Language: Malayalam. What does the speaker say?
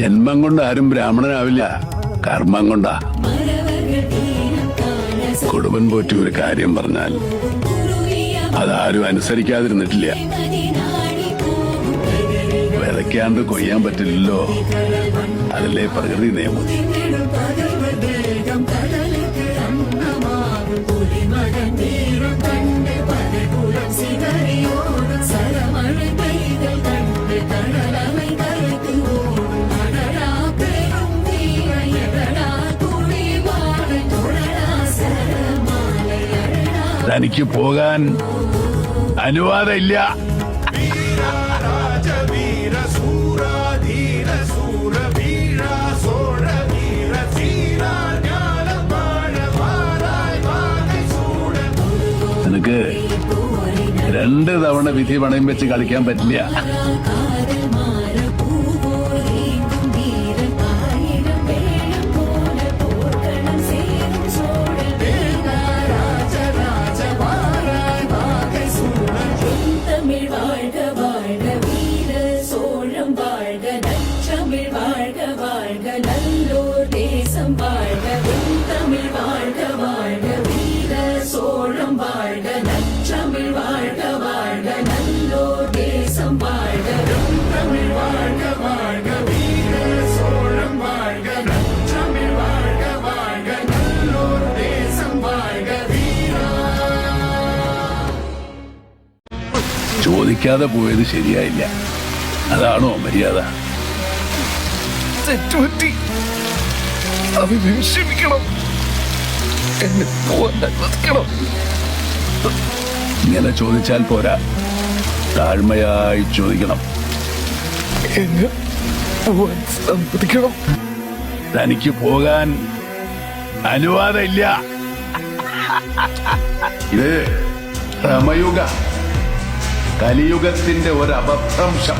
ജന്മം കൊണ്ട് ആരും ബ്രാഹ്മണനാവില്ല, കർമ്മം കൊണ്ടാ. കുടുംബൻ പോറ്റി ഒരു കാര്യം പറഞ്ഞാൽ അതാരും അനുസരിക്കാതിരുന്നിട്ടില്ല. വിതയ്ക്കാണ്ട് കൊയ്യാൻ പറ്റില്ലല്ലോ, അതല്ലേ പ്രകൃതി നിയമം. തനിക്ക് പോകാൻ അനുവാദമില്ല. നിനക്ക് 2 തവണ വിധി പണയം വെച്ച് കളിക്കാൻ പറ്റില്ല. ചോദിക്കാതെ പോയത് ശരിയായില്ല, അതാണോ മര്യാദ? തെറ്റുപറ്റി, അതിനെ ക്ഷമിക്കണം, എന്നെ പോവാൻ അനുവദിക്കണം. ഇങ്ങനെ ചോദിച്ചാൽ പോരാ, താഴ്മയായി ചോദിക്കണം. എന്നെ പോവാൻ സമ്മതിക്കണം. തനിക്ക് പോകാൻ അനുവാദമില്ല. ഇത് ഭ്രമയുഗ, കലിയുഗത്തിന്റെ ഒരു അപഭ്രംശം.